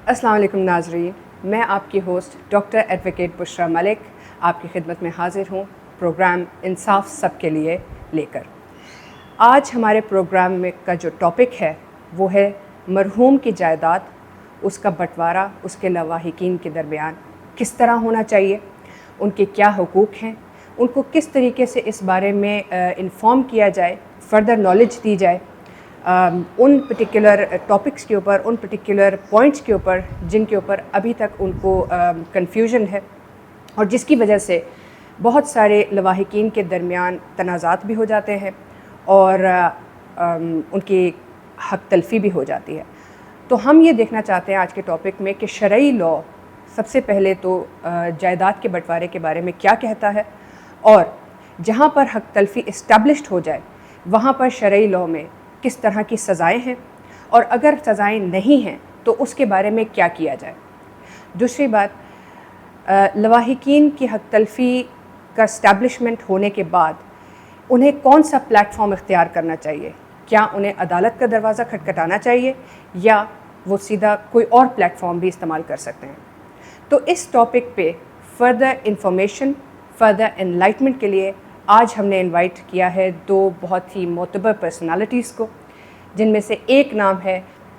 السلام علیکم ناظرین، میں آپ کی ہوسٹ ڈاکٹر ایڈوکیٹ بشرا ملک آپ کی خدمت میں حاضر ہوں پروگرام انصاف سب کے لیے لے کر۔ آج ہمارے پروگرام میں کا جو ٹاپک ہے وہ ہے مرحوم کی جائیداد، اس کا بٹوارا اس کے لواحقین کے درمیان کس طرح ہونا چاہیے، ان کے کیا حقوق ہیں، ان کو کس طریقے سے اس بارے میں انفارم کیا جائے، فردر نالج دی جائے ان پرٹیکولر ٹاپکس کے اوپر، ان پرٹیکولر پوائنٹس کے اوپر جن کے اوپر ابھی تک ان کو کنفیوژن ہے اور جس کی وجہ سے بہت سارے لواحقین کے درمیان تنازعات بھی ہو جاتے ہیں اور ان کی حق تلفی بھی ہو جاتی ہے۔ تو ہم یہ دیکھنا چاہتے ہیں آج کے ٹاپک میں کہ شرعی لاء سب سے پہلے تو جائیداد کے بٹوارے کے بارے میں کیا کہتا ہے، اور جہاں پر حق تلفی اسٹیبلشڈ ہو جائے وہاں پر شرعی لاء میں کس طرح کی سزائیں ہیں، اور اگر سزائیں نہیں ہیں تو اس کے بارے میں کیا کیا جائے۔ دوسری بات، لواحقین کی حق تلفی کا اسٹیبلشمنٹ ہونے کے بعد انہیں کون سا پلیٹ فارم اختیار کرنا چاہیے، کیا انہیں عدالت کا دروازہ کھٹکھٹانا چاہیے یا وہ سیدھا کوئی اور پلیٹ فارم بھی استعمال کر سکتے ہیں۔ تو اس ٹاپک پہ فردر انفارمیشن، فردر انلائٹمنٹ کے لیے آج ہم نے انوائٹ کیا ہے دو بہت ہی معتبر پرسنالٹیز کو، جن میں سے ایک نام ہے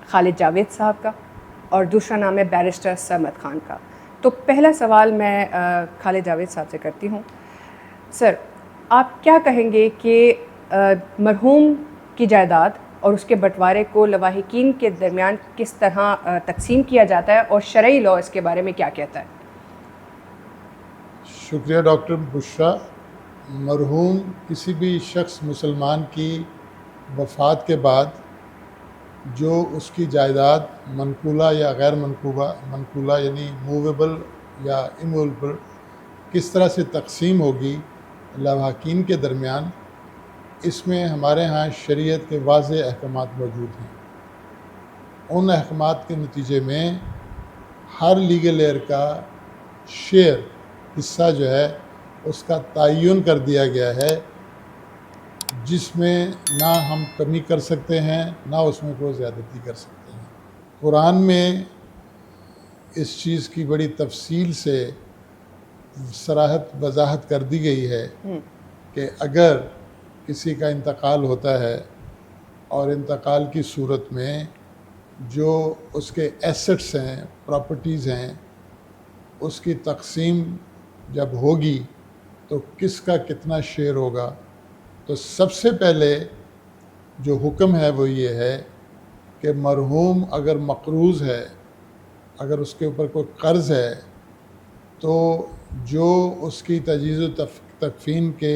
خالد جاوید صاحب کا اور دوسرا نام ہے بیرسٹر سرمد خان کا۔ تو پہلا سوال میں خالد جاوید صاحب سے کرتی ہوں۔ سر، آپ کیا کہیں گے کہ مرحوم کی جائیداد اور اس کے بٹوارے کو لواحقین کے درمیان کس طرح تقسیم کیا جاتا ہے اور شرعی لاء اس کے بارے میں کیا کہتا ہے؟ شکریہ ڈاکٹر بشرا۔ مرحوم کسی بھی شخص مسلمان کی وفات کے بعد جو اس کی جائیداد منقولہ یا غیر منقولہ یعنی موویبل یا اموویبل کس طرح سے تقسیم ہوگی لواحقین کے درمیان، اس میں ہمارے ہاں شریعت کے واضح احکامات موجود ہیں۔ ان احکامات کے نتیجے میں ہر لیگل ایئر کا شیئر حصہ جو ہے اس کا تعین کر دیا گیا ہے، جس میں نہ ہم کمی کر سکتے ہیں نہ اس میں کوئی زیادتی کر سکتے ہیں۔ قرآن میں اس چیز کی بڑی تفصیل سے وضاحت کر دی گئی ہے کہ اگر کسی کا انتقال ہوتا ہے اور انتقال کی صورت میں جو اس کے ایسٹس ہیں، پراپرٹیز ہیں، اس کی تقسیم جب ہوگی تو کس کا کتنا شیئر ہوگا۔ تو سب سے پہلے جو حکم ہے وہ یہ ہے کہ مرحوم اگر مقروض ہے، اگر اس کے اوپر کوئی قرض ہے، تو جو اس کی تجہیز و تکفین کے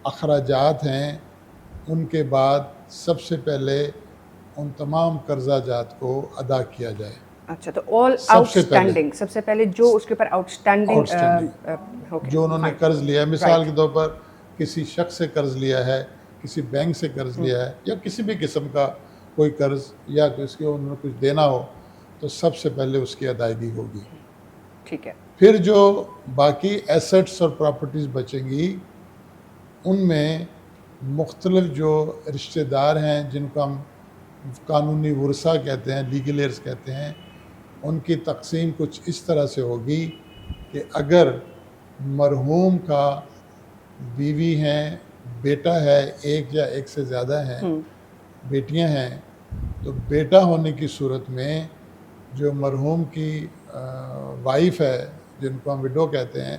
اخراجات ہیں ان کے بعد سب سے پہلے ان تمام قرضہ جات کو ادا کیا جائے۔ اچھا، تو آل آؤٹ اسٹینڈنگ، سب سے پہلے جو اس کے اوپر آؤٹ اسٹینڈنگ جو انہوں نے قرض لیا ہے، مثال کے طور پر کسی شخص سے قرض لیا ہے، کسی بینک سے قرض لیا ہے یا کسی بھی قسم کا کوئی قرض یا اس کے انہوں نے کچھ دینا ہو، تو سب سے پہلے اس کی ادائیگی ہوگی۔ ٹھیک ہے۔ پھر جو باقی ایسٹس اور پراپرٹیز بچیں گی ان میں مختلف جو رشتہ دار ہیں جن کو ہم قانونی ورثہ کہتے ہیں، لیگل ایئرز کہتے ہیں، ان کی تقسیم کچھ اس طرح سے ہوگی کہ اگر مرحوم کا بیوی ہیں، بیٹا ہے ایک یا ایک سے زیادہ ہیں، بیٹیاں ہیں، تو بیٹا ہونے کی صورت میں جو مرحوم کی وائف ہے جن کو ہم وڈو کہتے ہیں،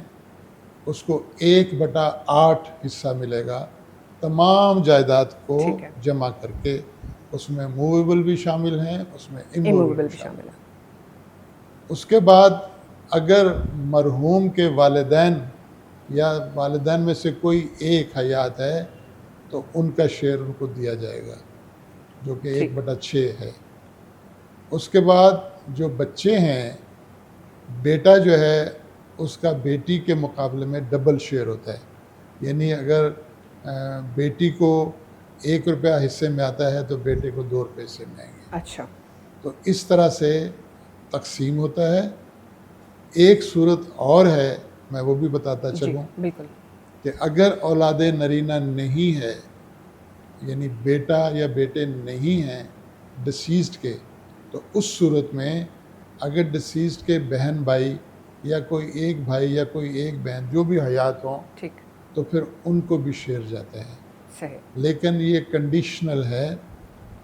اس کو 1/8 حصہ ملے گا تمام جائیداد کو جمع کر کے۔ اس میں موویبل بھی شامل ہیں، اس میں اموویبل بھی شامل ہیں۔ اس کے بعد اگر مرحوم کے والدین یا والدین میں سے کوئی ایک حیات ہے تو ان کا شیئر ان کو دیا جائے گا، جو کہ 1/6 ہے۔ اس کے بعد جو بچے ہیں، بیٹا جو ہے اس کا بیٹی کے مقابلے میں ڈبل شیئر ہوتا ہے، یعنی اگر بیٹی کو 1 روپیہ حصے میں آتا ہے تو بیٹے کو 2 روپے حصے میں آئیں گے۔ اچھا، تو اس طرح سے تقسیم ہوتا ہے۔ ایک صورت اور ہے، میں وہ بھی بتاتا چلوں، بالکل، کہ اگر اولاد نرینہ نہیں ہے، یعنی بیٹا یا بیٹے نہیں ہیں ڈسیزڈ کے، تو اس صورت میں اگر ڈسیزڈ کے بہن بھائی یا کوئی ایک بھائی یا کوئی ایک بہن جو بھی حیات ہوں ٹھیک. تو پھر ان کو بھی شیئر جاتے ہیں. صحیح. لیکن یہ کنڈیشنل ہے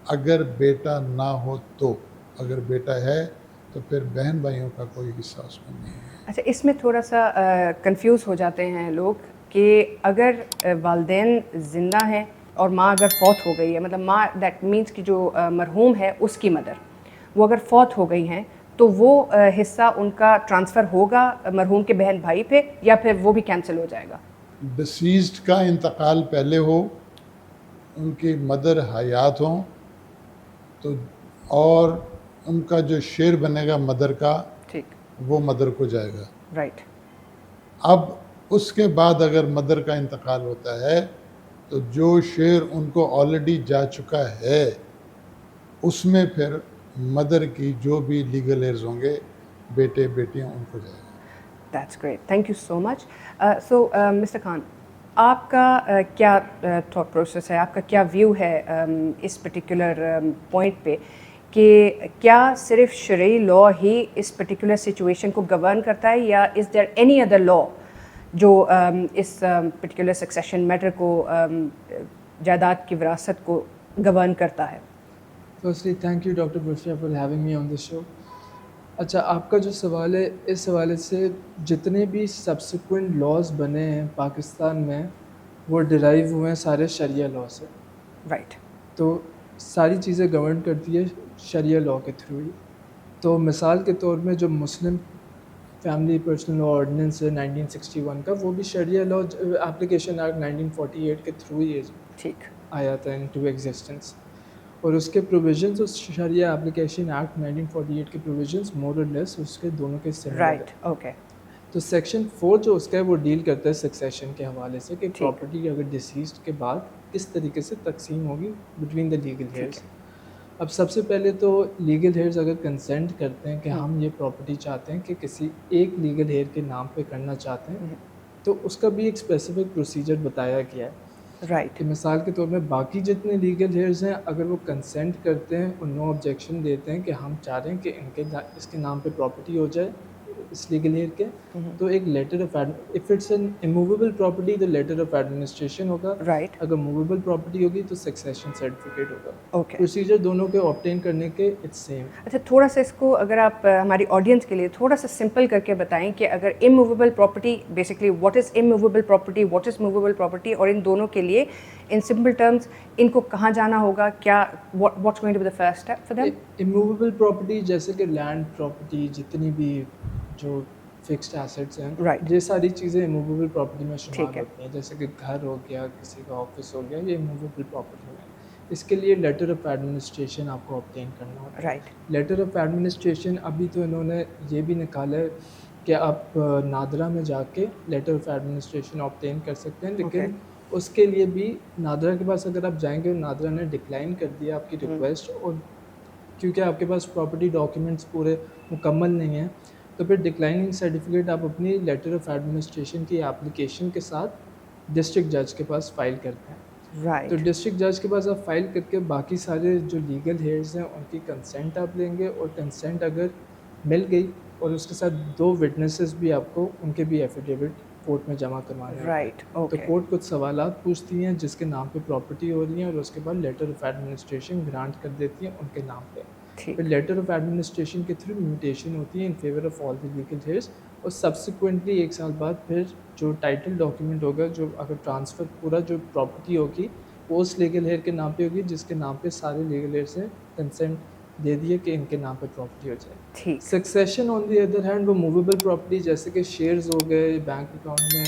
اگر بیٹا نہ ہو تو. اگر بیٹا ہے تو پھر بہن بھائیوں کا کوئی حصہ اس میں نہیں ہے. اچھا اس میں تھوڑا سا کنفیوز ہو جاتے ہیں لوگ کہ اگر والدین زندہ ہیں اور ماں اگر فوت ہو گئی ہے, مطلب ماں دیٹ مینس کہ جو مرحوم ہے اس کی مدر وہ اگر فوت ہو گئی ہیں تو وہ حصہ ان کا ٹرانسفر ہوگا مرحوم کے بہن بھائی پہ یا پھر وہ بھی کینسل ہو جائے گا؟ ڈسیزڈ کا انتقال پہلے ہو, ان کی مدر حیات ہوں تو اور ان کا جو شیئر بنے گا مدر کا ٹھیک. وہ مدر کو جائے گا. رائٹ. اب اس کے بعد اگر مدر کا انتقال ہوتا ہے تو جو شیئر ان کو آلریڈی جا چکا ہے اس میں پھر مدر کی جو بھی لیگل ایئرز ہوں گے بیٹے بیٹیاں ان کو جائے گا. That's great, thank you so much. So mister Khan, آپ کا کیا تھاٹ پروسیس ہے, آپ کا کیا ویو ہے اس پرٹیکولر پوائنٹ پہ کہ کیا صرف شرعی لاء ہی اس پرٹیکولر سچویشن کو گورن کرتا ہے یا از دیر اینی ادر لاء جو اس پرٹیکولر سکسیشن میٹر کو جائیداد کی وراثت کو گورن کرتا ہے؟ Firstly thank you doctor Bushra for having me on this show. اچھا آپ کا جو سوال ہے اس حوالے سے جتنے بھی سبسیکوینٹ لاز بنے ہیں پاکستان میں وہ ڈرائیو ہوئے ہیں سارے شریعہ لاء سے. رائٹ. تو ساری چیزیں گورن کرتی ہے شریعہ لاء کے تھرو ہی. تو مثال کے طور میں جو Muslim family personal law ordinance ہے 1961 کا, وہ بھی شریعہ لاء اپلیکیشن ایکٹ 1948 کے تھرو ہی ٹھیک آیا تھا انٹو ایگزسٹنس. اور اس کے پروویژنس اس شریعہ اپلیکیشن ایکٹ 1948 کے پروویژنس مور اور لیس اس کے دونوں کے سملر ہیں. رائٹ. اوکے. تو سیکشن 4 جو اس کا ہے وہ ڈیل کرتا ہے سکسیشن کے حوالے سے کہ پراپرٹی اگر ڈیسیزڈ کے بعد کس طریقے سے تقسیم ہوگی بٹوین دا لیگل ہیئرس. اب سب سے پہلے تو لیگل ہیئرز اگر کنسینٹ کرتے ہیں کہ ہم یہ پراپرٹی چاہتے ہیں کہ کسی ایک لیگل ہیئر کے نام پہ کرنا چاہتے ہیں تو اس کا بھی ایک اسپیسیفک پروسیجر بتایا گیا ہے. رائٹ. کہ مثال کے طور میں باقی جتنے لیگل ہیئرز ہیں اگر وہ کنسینٹ کرتے ہیں اور نو آبجیکشن دیتے ہیں کہ ہم چاہ رہے ہیں کہ ان کے اس کے نام پہ پراپرٹی ہو جائے اس لیگل ہیئر کے, تو ایک letter of if it's an immovable property تو لیٹر آف ایڈمنسٹریشن ہوگا. رائٹ. اگر موویبل پراپرٹی ہوگی تو سکسیشن سرٹیفکیٹ ہوگا. اوکے. پروسیجر دونوں کے آبٹین کرنے کے اٹس سیم. اچھا تھوڑا سا اس کو اگر آپ ہماری آڈینس کے لیے تھوڑا سا سمپل کر کے بتائیں کہ اگر immovable property basically what is immovable property, what is movable property, اور ان دونوں کے لیے ان سمپل ٹرمز ان کو کہاں جانا ہوگا, کیا what's going to be the first step for them? Immovable property جیسے کہ لینڈ پراپرٹی جتنی بھی جو فکسڈ ایسیٹس ہیں یہ ساری چیزیں اموویبل پراپرٹی میں شمار ہوتی ہیں. جیسے کہ گھر ہو گیا, کسی کا آفس ہو گیا, یہ اموویبل پراپرٹی میں. اس کے لیے لیٹر آف ایڈمنسٹریشن آپ کو آبٹین کرنا ہوتا ہے. رائٹ. لیٹر آف ایڈمنسٹریشن ابھی تو انہوں نے یہ بھی نکالا ہے کہ آپ نادرا میں جا کے لیٹر آف ایڈمنسٹریشن آبٹین کر سکتے ہیں, لیکن اس کے لیے بھی نادرا کے پاس اگر آپ جائیں گے اور نادرا نے ڈکلائن کر دیا آپ کی ریکویسٹ, اور کیونکہ آپ کے پاس پراپرٹی ڈاکیومنٹس پورے مکمل نہیں ہیں تو پھر ڈکلائننگ سرٹیفکیٹ آپ اپنی لیٹر آف ایڈمنسٹریشن کی اپلیکیشن کے ساتھ ڈسٹرکٹ جج کے پاس فائل کرتے ہیں. رائٹ. تو ڈسٹرکٹ جج کے پاس آپ فائل کر کے باقی سارے جو لیگل ہیئرز ہیں ان کی کنسینٹ آپ لیں گے, اور کنسینٹ اگر مل گئی اور اس کے ساتھ 2 وٹنسز بھی آپ کو ان کے بھی ایفیڈیوٹ کورٹ میں جمع کروانے ہیں. رائٹ. تو کورٹ کچھ سوالات پوچھتی ہیں جس کے نام پہ پراپرٹی ہو رہی ہیں, اور اس کے بعد لیٹر آف ایڈمنسٹریشن گرانٹ کر دیتی ہیں ان کے نام پہ. پھر لیٹر آف ایڈمنسٹریشن کے تھرو میوٹیشن ہوتی ہے in favour of all the legal heirs, اور سبسیکوینٹلی 1 سال بعد پھر جو ٹائٹل ڈاکیومنٹ ہوگا, جو اگر ٹرانسفر پورا جو پراپرٹی ہوگی وہ اس لیگل ہیئر کے نام پہ ہوگی جس کے نام پہ سارے لیگل ہیئرس ہیں کنسینٹ دے دیے کہ ان کے نام پہ پراپرٹی ہو جائے. Succession on the other hand وہ موویبل پراپرٹی جیسے کہ شیئرز ہو گئے, بینک اکاؤنٹ میں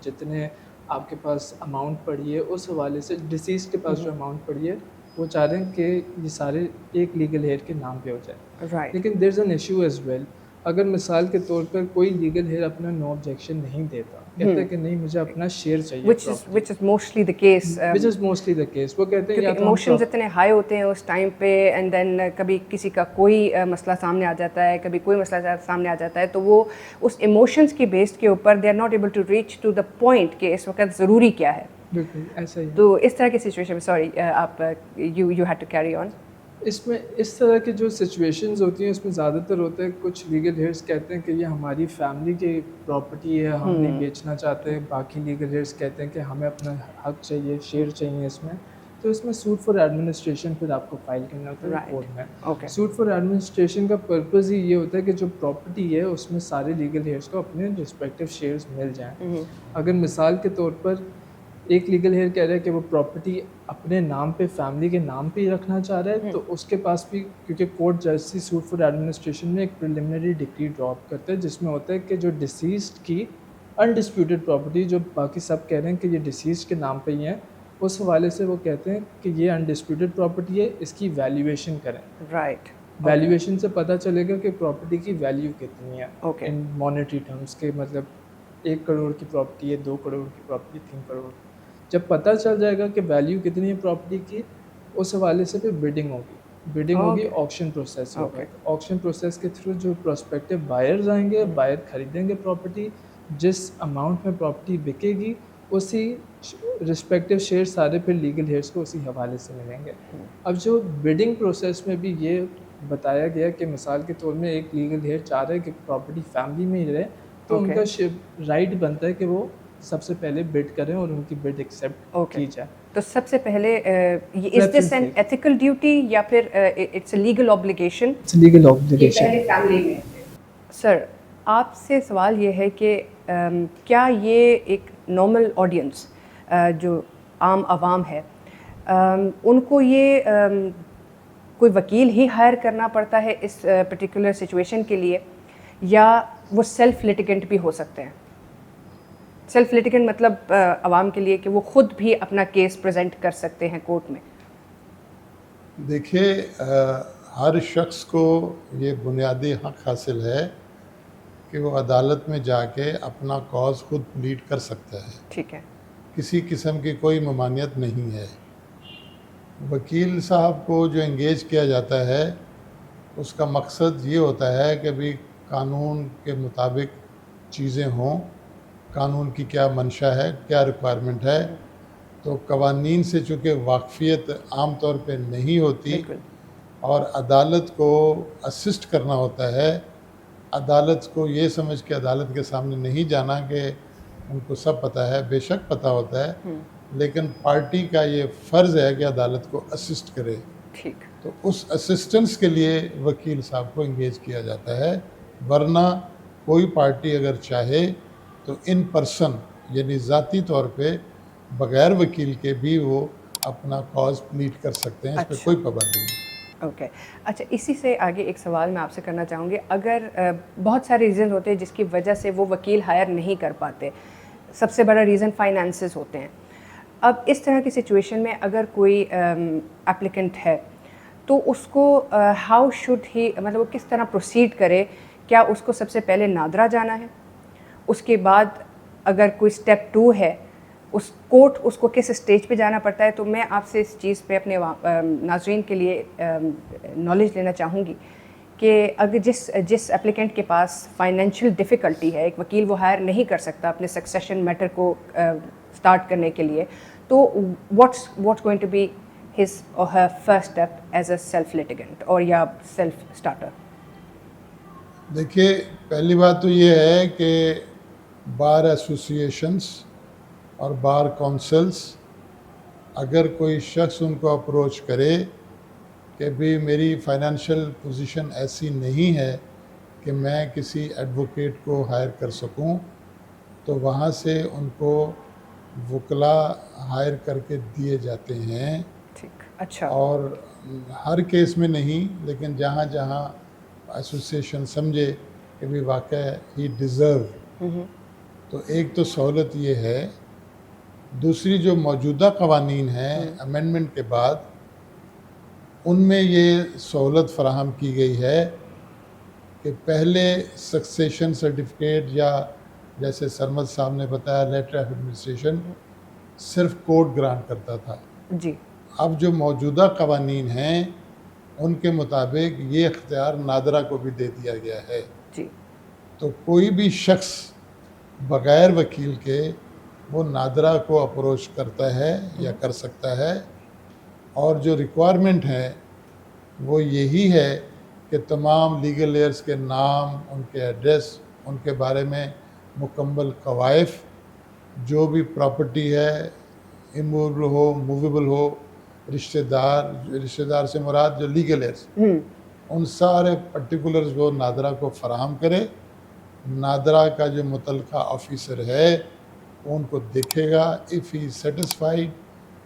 جتنے آپ کے پاس اماؤنٹ پڑی ہے اس حوالے سے ڈسیز کے پاس جو اماؤنٹ پڑی ہے وہ چاہ رہے ہیں کہ یہ سارے ایک لیگل ہیئر کے نام پہ ہو جائے. لیکن there is an issue as well. اگر مثال کے طور پر کوئی لیگل ہیئر اپنا نو آبجیکشن نہیں دیتا, کہتا ہے کہ نہیں مجھے اپنا شیئر چاہیے, which is mostly the case. وہ کہتے ہیں ایموشنز اتنے ہائی ہوتے ہیں اس ٹائم پہ, اینڈ دین کبھی کسی کا کوئی مسئلہ سامنے آ جاتا ہے, کبھی کوئی مسئلہ سامنے آ جاتا ہے, تو وہ اس ایموشنز کی بیس کے اوپر they are not able to reach to the point کہ اس وقت ضروری کیا ہے. بالکل ایسا ہی. تو اس طرح کی سچویشن میں سوری آپ you had to carry on. اس میں اس طرح کی جو سچویشنز ہوتی ہیں اس میں زیادہ تر ہوتا ہے کچھ لیگل ہیئرس کہتے ہیں کہ یہ ہماری فیملی کی پراپرٹی ہے، ہم نہیں بیچنا چاہتے، باقی لیگل ہیئرس کہتے ہیں کہ ہمیں اپنا حق چاہیے، شیئر چاہیے اس میں. تو اس میں سوٹ فار ایڈمنسٹریشن پھر آپ کو فائل کرنا ہوتا ہے کورٹ میں. سوٹ فار ایڈمنسٹریشن کا پرپز ہی یہ ہوتا ہے کہ جو پراپرٹی ہے اس میں سارے لیگل ہیئرس کو اپنے رسپیکٹیو شیئرز مل جائیں. اگر مثال کے طور پر ایک لیگل ہیئر کہہ رہا ہے کہ وہ پراپرٹی اپنے نام پہ، فیملی کے نام پہ ہی رکھنا چاہ رہا ہے، تو اس کے پاس بھی، کیونکہ کورٹ جیسی سوٹ فار ایڈمنسٹریشن میں ایک پریلیمنری ڈکری ڈراپ کرتا ہے جس میں ہوتا ہے کہ جو ڈیسیزڈ کی انڈسپیوٹڈ پراپرٹی، جو باقی سب کہہ رہے ہیں کہ یہ ڈیسیزڈ کے نام پہ ہی ہیں، اس حوالے سے وہ کہتے ہیں کہ یہ انڈسپیوٹڈ پراپرٹی ہے، اس کی ویلیویشن کریں. رائٹ. ویلیویشن سے پتہ چلے گا کہ پراپرٹی کی ویلیو کتنی ہے ان مانیٹری ٹرمز کے، مطلب 1 کروڑ کی پراپرٹی ہے، 2 کروڑ کی پراپرٹی، 3 کروڑ. جب پتہ چل جائے گا کہ ویلیو کتنی ہے پراپرٹی کی، اس حوالے سے پھر بڈنگ ہوگی، آکشن پروسیس ہوگا. آکشن پروسیس کے تھرو جو پروسپیکٹیو بائرز آئیں گے، بائر خریدیں گے پراپرٹی، جس اماؤنٹ میں پراپرٹی بکے گی اسی رسپیکٹیو شیئر سارے پھر لیگل ہیئرس کو اسی حوالے سے ملیں گے. اب جو بڈنگ پروسیس میں بھی یہ بتایا گیا کہ مثال کے طور میں ایک لیگل ہیئر چاہ رہے کہ پراپرٹی فیملی میں ہی رہے، تو ان کا رائٹ بنتا ہے کہ وہ سب سے پہلے بڈ کریں اور ان کی بڈ ایکسیپٹ کی جائے. تو سب سے پہلے is this an ethical duty یا پھر it's a legal obligation? It's legal obligation. پہلے فیملی میں. سر آپ سے سوال یہ ہے کہ کیا یہ ایک نارمل آڈینس جو عام عوام ہے ان کو یہ کوئی وکیل ہی ہائر کرنا پڑتا ہے اس پرٹیکولر سچویشن کے لیے، یا وہ سیلف لیٹیگنٹ بھی ہو سکتے ہیں؟ سیلف لیٹیگنٹ مطلب عوام کے لیے کہ وہ خود بھی اپنا کیس پریزنٹ کر سکتے ہیں کورٹ میں. دیکھیے، ہر شخص کو یہ بنیادی حق حاصل ہے کہ وہ عدالت میں جا کے اپنا کاز خود پلیڈ کر سکتا ہے. ٹھیک ہے. کسی قسم کی کوئی ممانعت نہیں ہے. وکیل صاحب کو جو انگیج کیا جاتا ہے اس کا مقصد یہ ہوتا ہے کہ بھی قانون کے مطابق چیزیں ہوں، قانون کی کیا منشا ہے، کیا ریکوائرمنٹ ہے. تو قوانین سے چونکہ واقفیت عام طور پہ نہیں ہوتی اور عدالت کو اسسٹ کرنا ہوتا ہے، عدالت کو یہ سمجھ کے عدالت کے سامنے نہیں جانا کہ ان کو سب پتہ ہے. بے شک پتہ ہوتا ہے، لیکن پارٹی کا یہ فرض ہے کہ عدالت کو اسسٹ کرے. ٹھیک. تو اس اسسٹنس کے لیے وکیل صاحب کو انگیج کیا جاتا ہے. ورنہ کوئی پارٹی اگر چاہے تو ان پرسن، یعنی ذاتی طور پہ بغیر وکیل کے بھی وہ اپنا کاز پلیٹ کر سکتے ہیں. اس پہ کوئی پابندی نہیں. اوکے. اچھا، اسی سے آگے ایک سوال میں آپ سے کرنا چاہوں گی. اگر بہت سارے ریزن ہوتے ہیں جس کی وجہ سے وہ وکیل ہائر نہیں کر پاتے، سب سے بڑا ریزن فائنانسز ہوتے ہیں. اب اس طرح کی سچویشن میں اگر کوئی اپلیکنٹ ہے تو اس کو ہاؤ شوڈ ہی، مطلب وہ کس طرح پروسیڈ کرے؟ کیا اس کو سب سے پہلے نادرا جانا ہے؟ اس کے بعد اگر کوئی اسٹیپ 2 ہے، اس کورٹ اس کو کس اسٹیج پہ جانا پڑتا ہے؟ تو میں آپ سے اس چیز پہ اپنے ناظرین کے لیے نالج لینا چاہوں گی کہ اگر جس اپلیکنٹ کے پاس فائنینشیل ڈیفیکلٹی ہے، ایک وکیل وہ ہائر نہیں کر سکتا اپنے سکسیشن میٹر کو اسٹارٹ کرنے کے لیے، تو what's going to be his or her first step as a self litigant اور یا self starter؟ دیکھیے، پہلی بات تو یہ ہے کہ بار ایسوسیشنز اور بار کونسلز اگر کوئی شخص ان کو اپروچ کرے کہ بھی میری فائنینشیل پوزیشن ایسی نہیں ہے کہ میں کسی ایڈوکیٹ کو ہائر کر سکوں، تو وہاں سے ان کو وکلاء ہائر کر کے دیے جاتے ہیں. ٹھیک. اچھا. اور ہر کیس میں نہیں، لیکن جہاں جہاں ایسوسیشن سمجھے کہ بھی واقع ہی ڈیزرو، تو ایک تو سہولت یہ ہے. دوسری جو موجودہ قوانین ہیں امینڈمنٹ کے بعد، ان میں یہ سہولت فراہم کی گئی ہے کہ پہلے سکسیشن سرٹیفکیٹ یا جیسے سرمد صاحب نے بتایا لیٹر آف ایڈمنسٹریشن صرف کورٹ گرانٹ کرتا تھا. جی. اب جو موجودہ قوانین ہیں ان کے مطابق یہ اختیار نادرہ کو بھی دے دیا گیا ہے. جی. تو کوئی بھی شخص بغیر وکیل کے وہ نادرہ کو اپروچ کرتا ہے یا کر سکتا ہے. اور جو ریکوائرمنٹ ہے وہ یہی ہے کہ تمام لیگل ایئرس کے نام، ان کے ایڈریس، ان کے بارے میں مکمل قوائف، جو بھی پراپرٹی ہے اموویبل ہو موویبل ہو، رشتہ دار سے مراد جو لیگل ایئرس، ان سارے پرٹیکولرز وہ نادرہ کو فراہم کرے. نادرہ کا جو متعلقہ آفیسر ہے وہ ان کو دیکھے گا. اف ہی سیٹسفائیڈ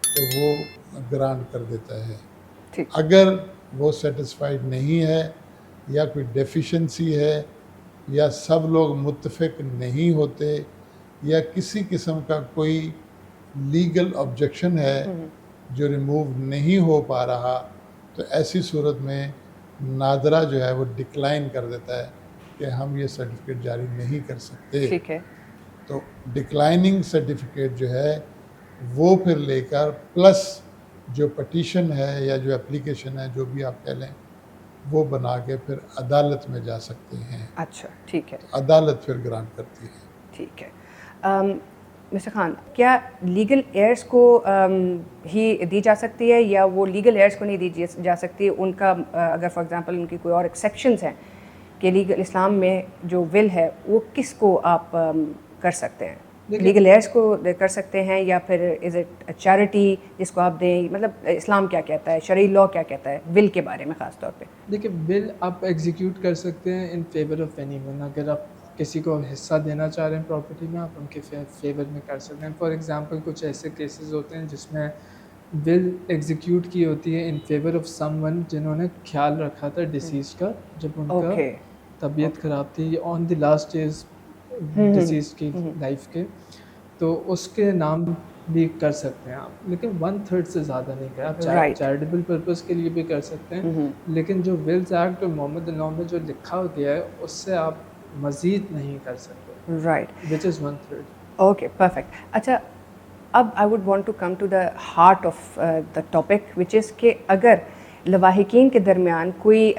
تو وہ گرانٹ کر دیتا ہے. اگر وہ سیٹسفائیڈ نہیں ہے یا کوئی ڈیفیشنسی ہے یا سب لوگ متفق نہیں ہوتے یا کسی قسم کا کوئی لیگل آبجیکشن ہے جو ریموو نہیں ہو پا رہا، تو ایسی صورت میں نادرہ جو ہے وہ ڈکلائن کر دیتا ہے کہ ہم یہ سرٹیفکیٹ جاری نہیں کر سکتے. ٹھیک ہے. تو ڈکلائننگ سرٹیفکیٹ جو ہے وہ پھر لے کر پلس جو پٹیشن ہے یا جو اپلیکیشن ہے جو بھی آپ کہہ لیں وہ بنا کے پھر عدالت میں جا سکتے ہیں. اچھا ٹھیک ہے. عدالت پھر گرانٹ کرتی ہے. ٹھیک ہے. مسٹر خان، کیا لیگل ایئرس کو ہی دی جا سکتی ہے یا وہ لیگل ایئرس کو نہیں دی جا سکتی؟ ان کا اگر فار ایگزامپل ان کی کوئی اور ایکسیپشنز ہیں کہ لیگل اسلام میں جو ول ہے وہ کس کو آپ کر سکتے ہیں؟ لیگل ایئرس کو کر سکتے ہیں یا پھر از اٹ چیریٹی جس کو آپ دیں؟ مطلب اسلام کیا کہتا ہے، شرعی لاء کیا کہتا ہے ول کے بارے میں خاص طور پہ؟ دیکھیے، ول آپ ایگزیکیوٹ کر سکتے ہیں in favour of any one. اگر آپ کسی کو حصہ دینا چاہ رہے ہیں پراپرٹی میں، آپ ان کے فیور میں کر سکتے ہیں. فار ایگزامپل کچھ ایسے کیسز ہوتے ہیں جس میں ول ایگزیکیوٹ کی ہوتی ہے in favour of some one جنہوں نے خیال رکھا تھا ڈیسیز کا جب ان کا طبیعت خراب تھی آن دی لاسٹ ڈیز ڈیسیز کی لائف کے، تو اس کے نام بھی کر سکتے ہیں آپ. لیکن 1/3 سے زیادہ نہیں کریں. آپ چیریٹیبل پرپز کے لیے بھی کر سکتے ہیں، لیکن جو ولز ایکٹ اور محمد لاء میں جو لکھا گیا ہے اس سے آپ مزید نہیں کر سکتے. Right, which is 1/3. Okay perfect. اچھا، اب I would want to come to the heart of the topic which is کہ اگر لواحقین کے درمیان کوئی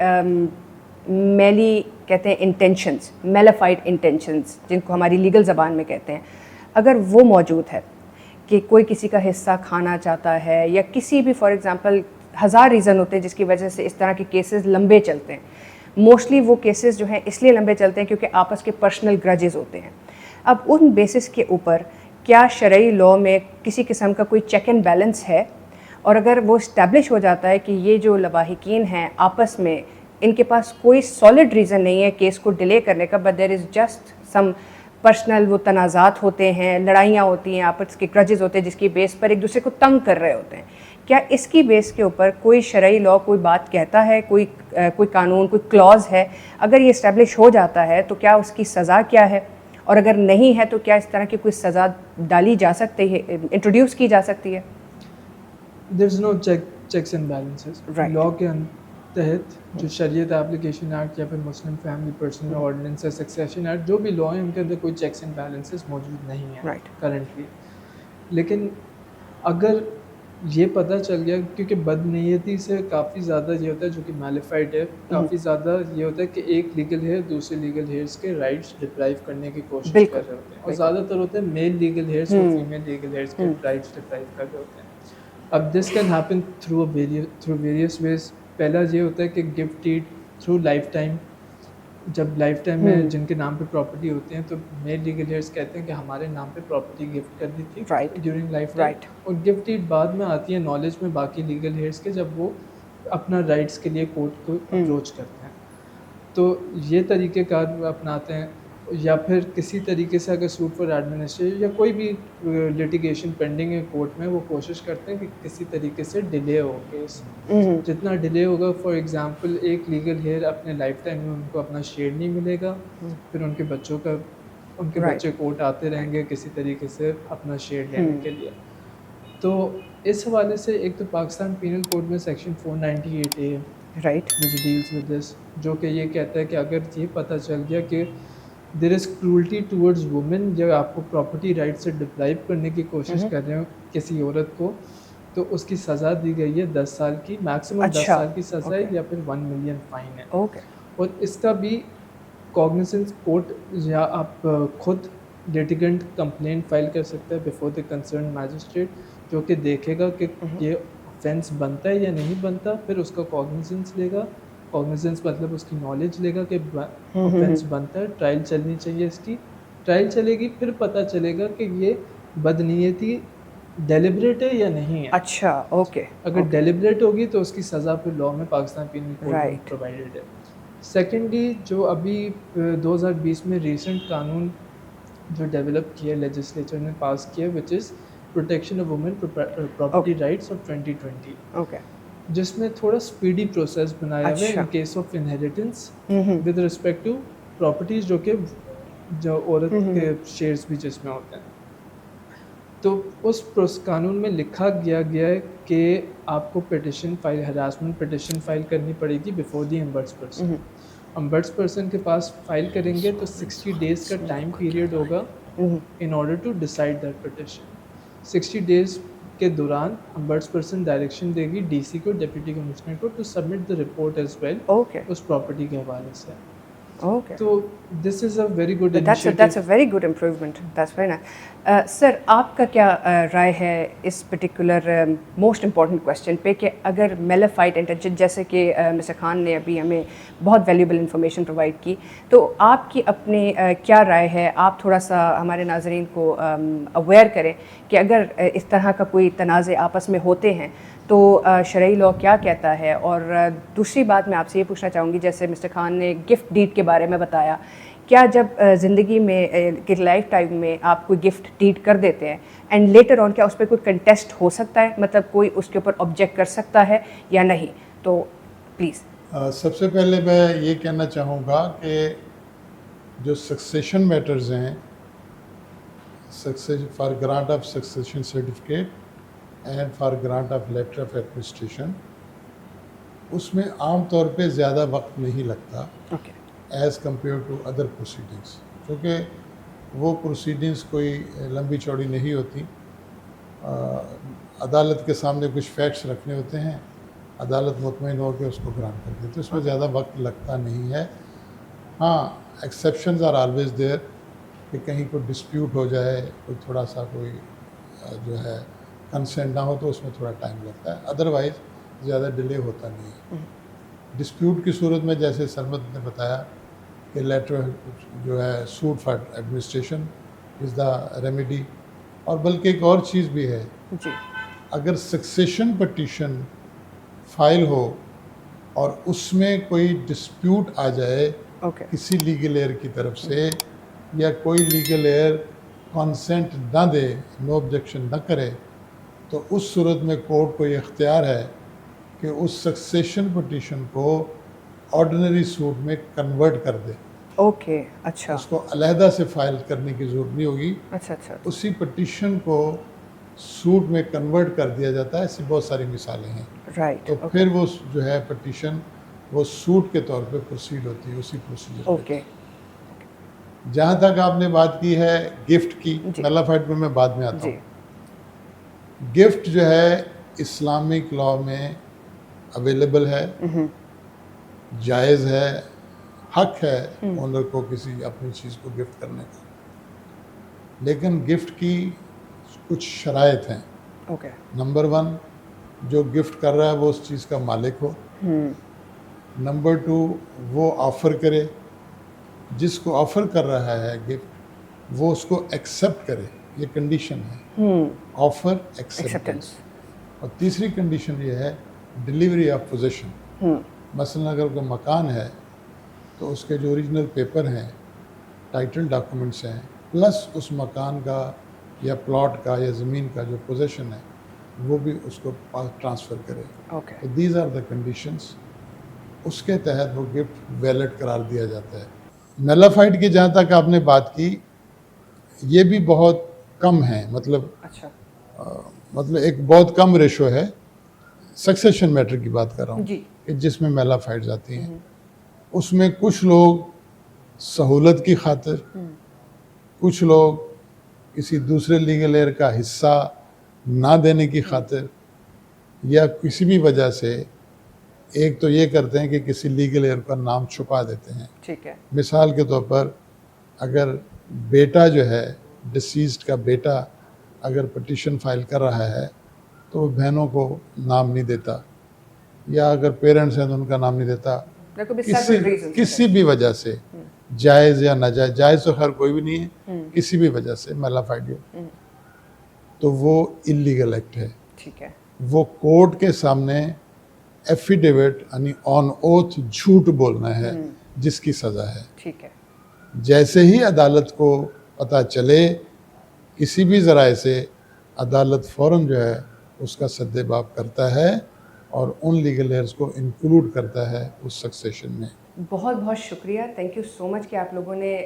میلی کہتے ہیں انٹینشنز، میلیفائڈ انٹینشنز جن کو ہماری لیگل زبان میں کہتے ہیں، اگر وہ موجود ہے کہ کوئی کسی کا حصہ کھانا چاہتا ہے یا کسی بھی فار ایگزامپل ہزار ریزن ہوتے ہیں جس کی وجہ سے اس طرح کے کیسز لمبے چلتے ہیں. موسٹلی وہ کیسز جو ہیں اس لیے لمبے چلتے ہیں کیونکہ آپس کے پرسنل گرجز ہوتے ہیں. اب ان بیسس کے اوپر کیا شرعی لاء میں کسی قسم کا کوئی چیک اینڈ بیلنس ہے؟ اور اگر وہ اسٹیبلش ہو جاتا ہے کہ یہ جو لواحقین ہیں آپس میں ان کے پاس کوئی سالڈ ریزن نہیں ہے کیس کو ڈیلے کرنے کا، but there is just some personal وہ تنازعات ہوتے ہیں، لڑائیاں ہوتی ہیں، آپس کے گرجز ہوتے ہیں جس کی بیس پر ایک دوسرے کو تنگ کر رہے ہوتے ہیں، کیا اس کی بیس کے اوپر کوئی شرعی لاء کوئی بات کہتا ہے، کوئی قانون، کوئی کلاز ہے؟ اگر یہ اسٹیبلش ہو جاتا ہے تو کیا اس کی سزا کیا ہے؟ اور اگر نہیں ہے تو کیا اس طرح کی کوئی سزا ڈالی جا سکتی ہے، انٹروڈیوس کی جا سکتی ہے؟ دیر از نو چیکس اینڈ بیلنسز. لاء کے تحت جو شریعت اپلیکیشن ایکٹ یا پھر مسلم فیملی پرسنل آرڈیننس یا سکسیشن ایکٹ جو بھی لاء ہیں ان کے اندر کوئی چیکس اینڈ بیلنسز موجود نہیں ہیں کرنٹلی. لیکن اگر یہ پتہ چل گیا، کیونکہ بد نیتی سے کافی زیادہ یہ ہوتا ہے جو کہ میلیفائڈ ہے، کافی زیادہ یہ ہوتا ہے کہ ایک لیگل ہیئر دوسرے لیگل ہیئرس کے رائٹس ڈپرائیو کرنے کی کوشش کر رہے ہوتے ہیں، اور زیادہ تر ہوتے ہیں میل لیگل ہیئرس اور فیمیل لیگل ہیئرس کے رائٹس ڈپرائیو کر رہے ہوتے ہیں. اب this can happen through various ways. پہلا یہ ہوتا ہے کہ gift deed through life time. جب لائف ٹائم میں جن کے نام پہ پراپرٹی ہوتی ہیں تو میل لیگل ہیئرس کہتے ہیں کہ ہمارے نام پہ پراپرٹی گفٹ کر دی تھی ڈیورنگ لائف ٹائم. اور گفٹ ڈیڈ بعد میں آتی ہے نالج میں باقی لیگل ہیئرس کے جب وہ اپنا رائٹس کے لیے کورٹ کو اپروچ کرتے ہیں. تو یہ طریقہ کار اپناتے ہیں. یا پھر کسی طریقے سے اگر سوٹ فار ایڈمنسٹریشن یا کوئی بھی لٹیگیشن پینڈنگ ہے کورٹ میں، وہ کوشش کرتے ہیں کہ کسی طریقے سے ڈیلے ہو کیس. جتنا ڈیلے ہوگا، فار ایگزامپل ایک لیگل ہیئر اپنے لائف ٹائم میں ان کو اپنا شیئر نہیں ملے گا، پھر ان کے بچے کورٹ آتے رہیں گے کسی طریقے سے اپنا شیئر لینے کے لیے. تو اس حوالے سے ایک تو پاکستان پینل کوڈ میں section 498A which deals with this، جو کہ یہ کہتا ہے کہ اگر یہ پتہ چل گیا کہ دیر از کرولٹی ٹورڈز وومن، جب آپ کو پراپرٹی رائٹ سے ڈپرائیو کرنے کی کوشش کر رہے ہوں کسی عورت کو، تو اس کی سزا دی گئی ہے 10 سال کی، میکسیمم 10 سال کی سزا ہے یا پھر 1 ملین فائن ہے. اور اس کا بھی کوگنیسنس کورٹ یا آپ خود لیٹیگنٹ کمپلینٹ فائل کر سکتے ہیں بیفور دی کنسرن میجسٹریٹ، جو کہ دیکھے گا کہ یہ فینس بنتا ہے یا نہیں بنتا، پھر اس کا کوگنیزنس لے گا. کوگنیزنس مطلب اس کی نالج لے گا کہ فینس بنتا ہے. ٹرائل چلنی چاہیے اس کی. ٹرائل چلے گی، پھر پتہ چلے گا کہ یہ بدنیتی ڈیلیبریٹ ہے یا نہیں ہے. اچھا اوکے. اگر ڈیلیبریٹ ہوگی تو اس کی سزا پھر لاء میں پاکستان پینل کوڈ میں پرووائڈیڈ ہے. سیکنڈلی جو ابھی 2020 میں ریسنٹ قانون جو ڈیولپ کیا لیجسلیچر نے پاس کیا which is protection of women property rights of 2020 okay, جس میں تھوڑا اسپیڈی پروسیس بنایا ہوا ہے in case of inheritance with respect to properties جو عورت کے شیئرز بھی جس میں ہوتے ہیں. تو اس قانون میں لکھا گیا ہے کہ آپ کو petition file harassment petition file کرنی پڑے گی بیفور دی امبرڈس پرسن. امبرڈس پرسن کے پاس فائل کریں گے تو 60 days کا ٹائم پیریڈ ہوگا in order to decide that petition. 60 days کے دوران امبرڈس پرسن ڈائریکشن دے گی ڈی سی کو، ڈپٹی کمشنر کو، to submit the report as well اس پراپرٹی کے حوالے سے. تو this is a very good initiative. That's a very good improvement. That's very nice. Sir آپ کا کیا رائے ہے اس پرٹیکولر موسٹ امپورٹنٹ کویسچن پہ کہ اگر میلافائٹ انٹینشن، جیسے کہ مسٹر خان نے ابھی ہمیں بہت ویلیوبل انفارمیشن پرووائڈ کی، تو آپ کی اپنی کیا رائے ہے؟ آپ تھوڑا سا ہمارے ناظرین کو اویئر کریں کہ اگر اس طرح کا کوئی تنازع آپس میں ہوتے ہیں تو شرعی لاء کیا کہتا ہے. اور دوسری بات میں آپ سے یہ پوچھنا چاہوں گی، جیسے مسٹر خان نے گفٹ ڈیڈ کے بارے میں بتایا، کیا جب زندگی میں کہ لائف ٹائم میں آپ کوئی گفٹ ڈیڈ کر دیتے ہیں اینڈ لیٹر آن، کیا اس پہ کوئی کنٹیسٹ ہو سکتا ہے؟ مطلب کوئی اس کے اوپر آبجیکٹ کر سکتا ہے یا نہیں؟ تو پلیز. سب سے پہلے میں یہ کہنا چاہوں گا کہ جو سکسیشن میٹرز ہیں، for grant of succession certificate and for grant of letter of administration, اس میں عام طور پہ زیادہ وقت نہیں لگتا as compare to other proceedings, کیونکہ وہ پروسیڈنگس کوئی لمبی چوڑی نہیں ہوتی. عدالت کے سامنے کچھ فیکٹس رکھنے ہوتے ہیں، عدالت مطمئن ہو کے اس کو گرانٹ کر دیتی ہے، اس میں زیادہ وقت لگتا نہیں ہے. ہاں، ایکسیپشنز آر آلویز دیئر کہ کہیں کوئی ڈسپیوٹ ہو جائے، کوئی تھوڑا سا کوئی جو ہے کنسنٹ نہ ہو تو اس میں تھوڑا ٹائم لگتا ہے، ادروائز زیادہ ڈیلے ہوتا نہیں ہے. ڈسپیوٹ کی صورت میں جیسے سرمد نے بتایا کہ لیٹر جو ہے suit for administration is the remedy. اور بلکہ ایک اور چیز بھی ہے، اگر سکسیشن پٹیشن فائل ہو اور اس میں کوئی ڈسپیوٹ آ جائے کسی لیگل ایئر کی طرف سے، یا کوئی لیگل ایئر کانسینٹ نہ دے، نو آبجیکشن نہ کرے، تو اس صورت میں کورٹ کو یہ اختیار ہے کہ اس سکسیشن پٹیشن کو آرڈنری سوٹ میں کنورٹ کر دے. اوکے، اچھا. اس کو علیحدہ سے فائل کرنے کی ضرورت نہیں ہوگی. اچھا اچھا. اسی پٹیشن کو سوٹ میں کنورٹ کر دیا جاتا ہے. ایسی بہت ساری مثالیں ہیں. رائٹ. تو پھر وہ جو ہے پٹیشن وہ سوٹ کے طور پہ پروسیڈ ہوتی ہے اسی پروسیجر. اوکے. جہاں تک آپ نے بات کی ہے گفٹ کی، میلافائٹ میں بعد میں آتا ہوں. گفٹ جو ہے اسلامک لاء میں اویلیبل ہے، جائز ہے، حق ہے اونر کو کسی اپنی چیز کو گفٹ کرنے کا. لیکن گفٹ کی کچھ شرائط ہیں. نمبر 1، جو گفٹ کر رہا ہے وہ اس چیز کا مالک ہو. نمبر 2، وہ آفر کرے، جس کو آفر کر رہا ہے گفٹ وہ اس کو ایکسیپٹ کرے. یہ کنڈیشن ہے، آفر ایکسیپٹنس. اور تیسری کنڈیشن یہ ہے ڈیلیوری آف پوزیشن. مثلا اگر کوئی مکان ہے تو اس کے جو اوریجنل پیپر ہیں، ٹائٹل ڈاکومنٹس ہیں، پلس اس مکان کا یا پلاٹ کا یا زمین کا جو پوزیشن ہے وہ بھی اس کو ٹرانسفر کرے. These are the conditions. اس کے تحت وہ گفٹ ویلڈ قرار دیا جاتا ہے. میلافائٹ کی جہاں تک آپ نے بات کی، یہ بھی بہت کم ہیں، مطلب ایک بہت کم ریشو ہے. سکسیشن میٹر کی بات کر رہا ہوں کہ جس میں میلافائٹس آتی ہیں. اس میں کچھ لوگ سہولت کی خاطر، کچھ لوگ کسی دوسرے لیگل ایئر کا حصہ نہ دینے کی خاطر، یا کسی بھی وجہ سے ایک تو یہ کرتے ہیں کہ کسی لیگل ایئر کا نام چھپا دیتے ہیں. ٹھیک ہے. مثال کے طور پر اگر بیٹا جو ہے ڈسیزڈ کا بیٹا اگر پٹیشن فائل کر رہا ہے تو وہ بہنوں کو نام نہیں دیتا، یا اگر پیرنٹس ہیں تو ان کا نام نہیں دیتا، کسی بھی وجہ سے، جائز یا ناجائز، جائز تو خیر کوئی بھی نہیں ہے، کسی بھی وجہ سے مالیفائڈ ہو، تو وہ اللیگل ایکٹ ہے. ٹھیک ہے. وہ کورٹ کے سامنے ایفیڈیوٹ یعنی آن اوتھ جھوٹ بولنا ہے جس کی سزا ہے. ٹھیک ہے. جیسے ہی عدالت کو پتہ چلے کسی بھی ذرائع سے، عدالت فوراً جو ہے اس کا سد باب کرتا ہے اور ان لیگل ایئرز کو انکلوڈ کرتا ہے اس سکسیشن میں. بہت بہت شکریہ، تھینک یو سو مچ کہ آپ لوگوں نے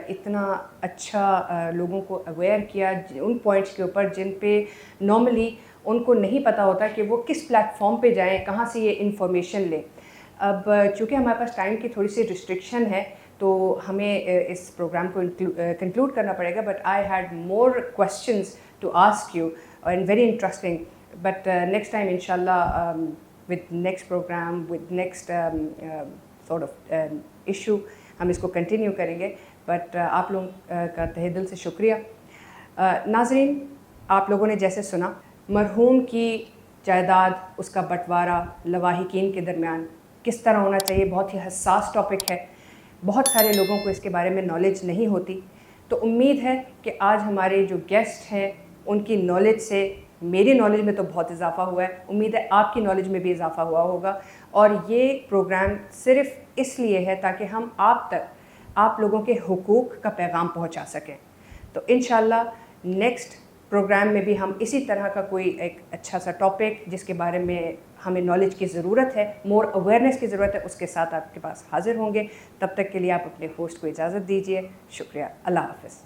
اتنا اچھا لوگوں کو اویئر کیا ان پوائنٹس کے اوپر جن پہ نارملی ان کو نہیں پتہ ہوتا کہ وہ کس پلیٹ فارم پہ جائیں، کہاں سے یہ انفارمیشن لیں. اب چونکہ ہمارے پاس ٹائم کی تھوڑی سی ریسٹرکشن ہے تو ہمیں اس پروگرام کو کنکلوڈ کرنا پڑے گا، but I had more questions to ask you and very interesting. But next time ان شاء اللہ with next programme with next sort of issue ہم اس کو کنٹینیو کریں گے. بٹ آپ لوگوں کا تہہ دل سے شکریہ. ناظرین، آپ لوگوں نے جیسے سنا مرحوم کی جائیداد، اس کا بٹوارہ لواحقین کے درمیان کس طرح ہونا چاہیے، بہت ہی حساس ٹاپک ہے، بہت سارے لوگوں کو اس کے بارے میں نالج نہیں ہوتی. تو امید ہے کہ آج ہمارے جو گیسٹ ہیں ان کی نالج سے میری نالج میں تو بہت اضافہ ہوا ہے، امید ہے آپ کی نالج میں بھی اضافہ ہوا ہوگا. اور یہ پروگرام صرف اس لیے ہے تاکہ ہم آپ تک آپ لوگوں کے حقوق کا پیغام پہنچا سکیں. تو انشاءاللہ نیکسٹ پروگرام میں بھی ہم اسی طرح کا کوئی ایک اچھا سا ٹاپک جس کے بارے میں ہمیں نالج کی ضرورت ہے، مور اویئرنیس کی ضرورت ہے، اس کے ساتھ آپ کے پاس حاضر ہوں گے. تب تک کے لیے آپ اپنے ہوسٹ کو اجازت دیجیے. شکریہ. اللہ حافظ.